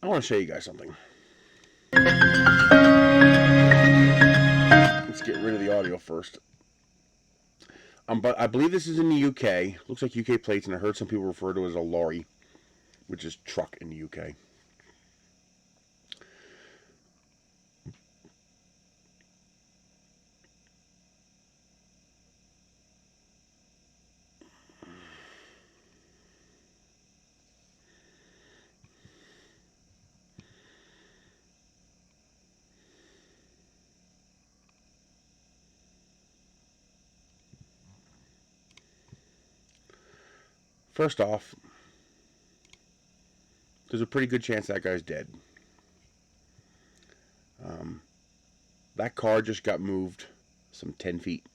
I want to show you guys something. Let's get rid of the audio first. But I believe this is in the UK. Looks like UK plates, and I heard some people refer to it as a lorry, which is truck in the UK. First off, there's a pretty good chance that guy's dead. Um, that car just got moved some 10 feet.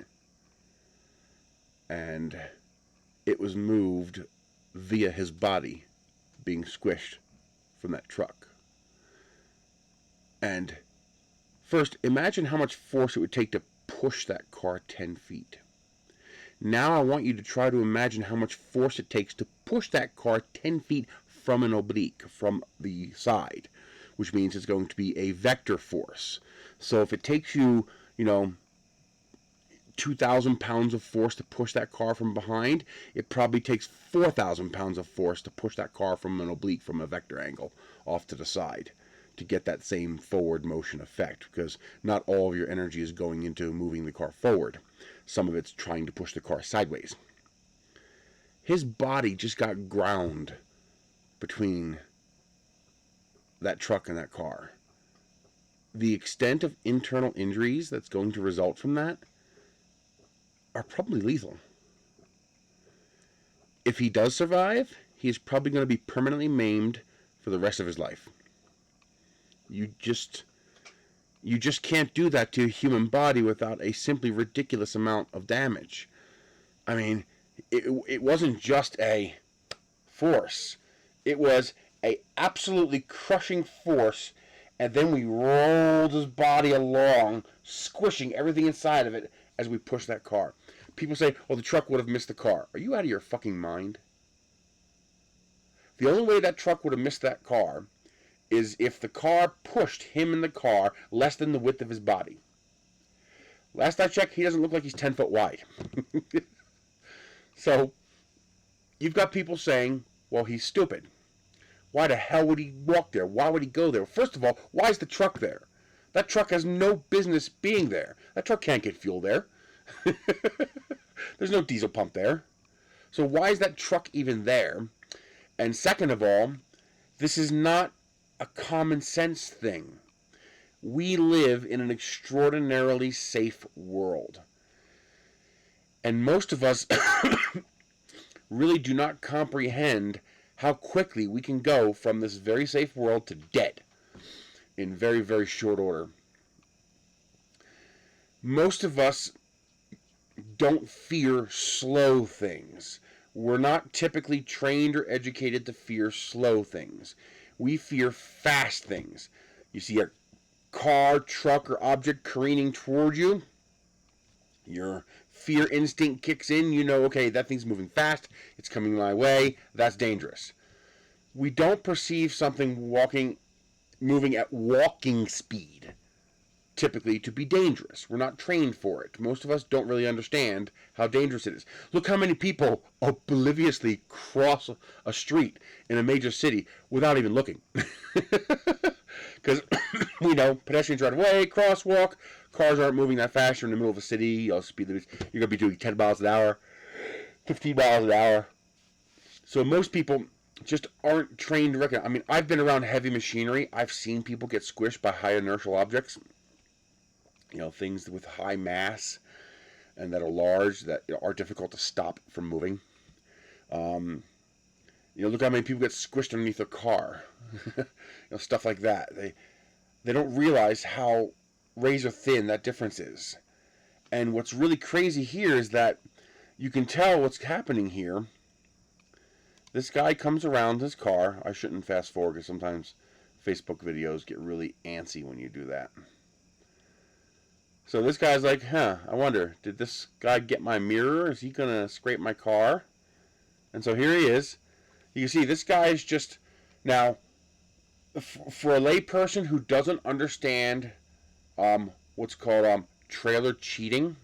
And it was moved via his body being squished from that truck. And first, imagine how much force it would take to push that car 10 feet. Now I want you to try to imagine how much force it takes to push that car 10 feet from an oblique, from the side, which means it's going to be a vector force. So if it takes you, 2,000 pounds of force to push that car from behind, it probably takes 4,000 pounds of force to push that car from an oblique, from a vector angle, off to the side, to get that same forward motion effect, because not all of your energy is going into moving the car forward. Some of it's trying to push the car sideways. His body just got ground between that truck and that car. The extent of internal injuries that's going to result from that are probably lethal. If he does survive, he is probably going to be permanently maimed for the rest of his life. You just can't do that to a human body without a simply ridiculous amount of damage. I mean, it wasn't just a force. It was a absolutely crushing force, and then we rolled his body along, squishing everything inside of it as we pushed that car. People say, oh, the truck would have missed the car. Are you out of your fucking mind? The only way that truck would have missed that car is if the car pushed him in the car less than the width of his body. Last I checked, he doesn't look like he's 10 foot wide. So, you've got people saying, well, he's stupid. Why the hell would he walk there? Why would he go there? First of all, why is the truck there? That truck has no business being there. That truck can't get fuel there. There's no diesel pump there. So why is that truck even there? And second of all, this is not a common sense thing. We live in an extraordinarily safe world. And most of us really do not comprehend how quickly we can go from this very safe world to dead in very, very short order. Most of us don't fear slow things. We're not typically trained or educated to fear slow things. We fear fast things. You see a car, truck, or object careening toward you, your fear instinct kicks in. You know, okay, that thing's moving fast. It's coming my way. That's dangerous. We don't perceive something moving at walking speed typically to be dangerous. We're not trained for it. Most of us don't really understand how dangerous it is. Look how many people obliviously cross a street in a major city without even looking. Because, pedestrians right away, crosswalk, cars aren't moving that fast. You're in the middle of a city, speed limits, you're going to be doing 10 miles an hour, 15 miles an hour. So most people just aren't trained to recognize. I mean, I've been around heavy machinery. I've seen people get squished by high inertial objects. Things with high mass and that are large, that are difficult to stop from moving. Look how many people get squished underneath a car. Stuff like that. They don't realize how razor thin that difference is. And what's really crazy here is that you can tell what's happening here. This guy comes around his car. I shouldn't fast forward because sometimes Facebook videos get really antsy when you do that. So this guy's like, I wonder, did this guy get my mirror? Is he going to scrape my car? And so here he is. You can see this guy is just, now, for a layperson who doesn't understand what's called trailer cheating,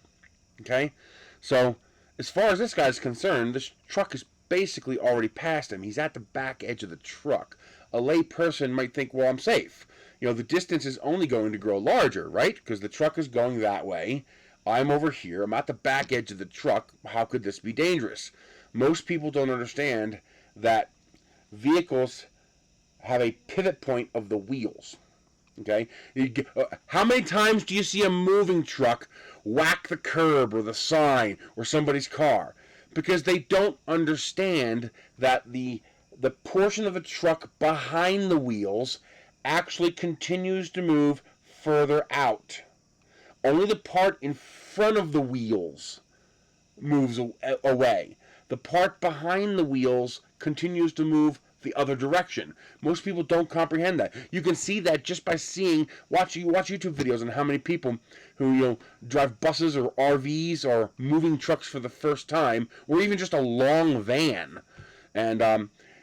okay? So, as far as this guy's concerned, this truck is basically already past him. He's at the back edge of the truck. A layperson might think, well, I'm safe. You know, the distance is only going to grow larger, right? Because the truck is going that way. I'm over here. I'm at the back edge of the truck. How could this be dangerous? Most people don't understand that vehicles have a pivot point of the wheels. Okay? How many times do you see a moving truck whack the curb or the sign or somebody's car? Because they don't understand that the portion of the truck behind the wheels actually continues to move further out. Only the part in front of the wheels moves away. The part behind the wheels continues to move the other direction. Most people don't comprehend that. You can see that just by watch YouTube videos on how many people who drive buses or RVs or moving trucks for the first time, or even just a long van, and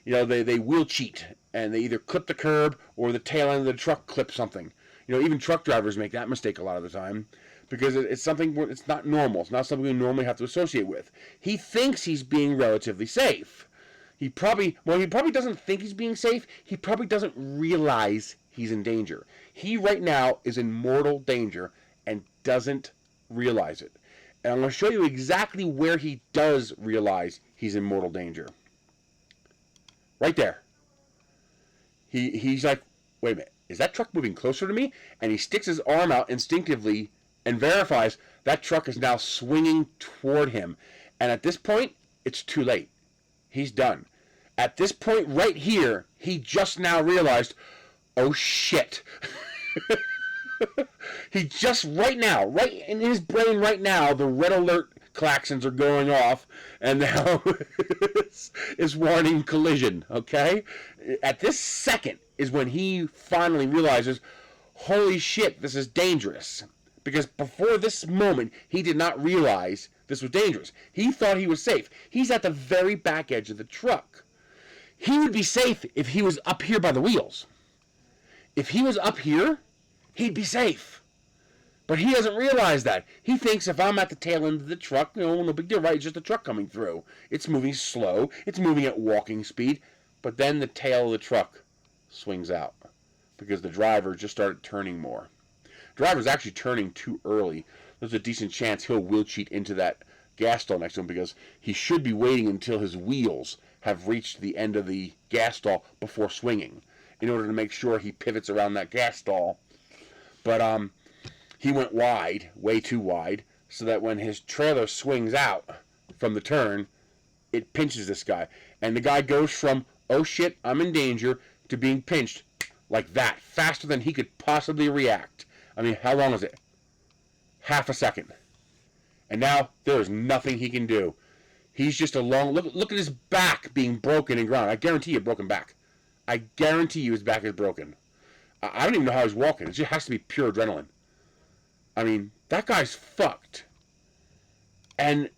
they wheel cheat and they either clip the curb or the tail end of the truck clips something. Even truck drivers make that mistake a lot of the time because it's something where it's not normal. It's not something we normally have to associate with. He thinks he's being relatively safe. He probably doesn't think he's being safe. He probably doesn't realize he's in danger. He right now is in mortal danger and doesn't realize it. And I'm going to show you exactly where he does realize he's in mortal danger. Right there. He's like, wait a minute, is that truck moving closer to me? And he sticks his arm out instinctively and verifies that truck is now swinging toward him. And at this point, it's too late. He's done. At this point right here, he just now realized, oh shit. He just right in his brain right now, the red alert klaxons are going off, and now is warning collision, okay? At this second is when he finally realizes, holy shit, this is dangerous. Because before this moment, he did not realize this was dangerous. He thought he was safe. He's at the very back edge of the truck. He would be safe if he was up here by the wheels. If he was up here, he'd be safe. But he doesn't realize that. He thinks if I'm at the tail end of the truck, no big deal, right? It's just a truck coming through. It's moving slow. It's moving at walking speed. But then the tail of the truck swings out because the driver just started turning more. The driver's actually turning too early. There's a decent chance he'll wheel cheat into that gas stall next to him because he should be waiting until his wheels have reached the end of the gas stall before swinging in order to make sure he pivots around that gas stall. But he went wide, way too wide, so that when his trailer swings out from the turn, it pinches this guy. And the guy goes from, oh shit, I'm in danger, to being pinched like that, faster than he could possibly react. I mean, how long is it? Half a second. And now there is nothing he can do. He's just look at his back being broken and ground. I guarantee you broken back. I guarantee you his back is broken. I don't even know how he's walking. It just has to be pure adrenaline. I mean, that guy's fucked. And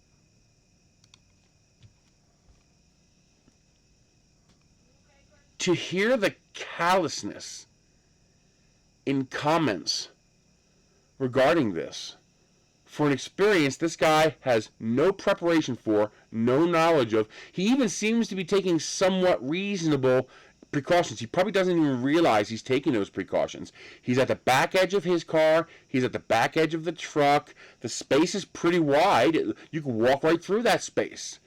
to hear the callousness in comments regarding this, for an experience this guy has no preparation for, no knowledge of, he even seems to be taking somewhat reasonable precautions. He probably doesn't even realize he's taking those precautions. He's at the back edge of his car. He's at the back edge of the truck. The space is pretty wide. You can walk right through that space.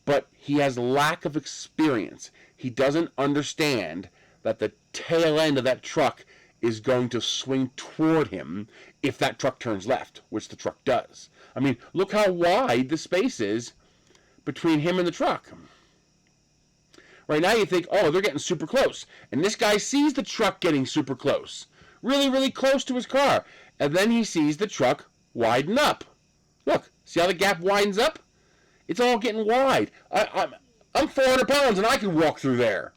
But he has lack of experience. He doesn't understand that the tail end of that truck is going to swing toward him if that truck turns left, which the truck does. I mean, look how wide the space is between him and the truck. Right now you think, oh, they're getting super close. And this guy sees the truck getting super close. Really, really close to his car. And then he sees the truck widen up. Look, see how the gap widens up? It's all getting wide. I'm 400 pounds and I can walk through there.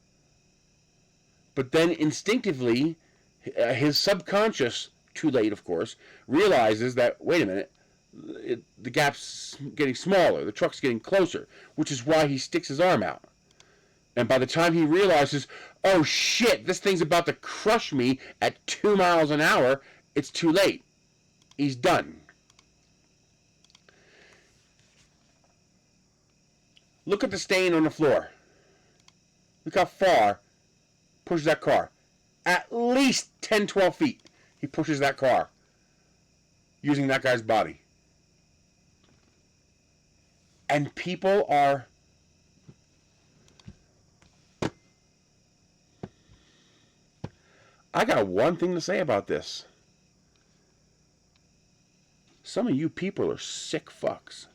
But then instinctively, his subconscious, too late of course, realizes that, wait a minute, the gap's getting smaller. The truck's getting closer, which is why he sticks his arm out. And by the time he realizes, oh shit, this thing's about to crush me at 2 miles an hour, it's too late. He's done. Look at the stain on the floor. Look how far pushes that car. At least 10, 12 feet he pushes that car using that guy's body. And people are... I got one thing to say about this. Some of you people are sick fucks.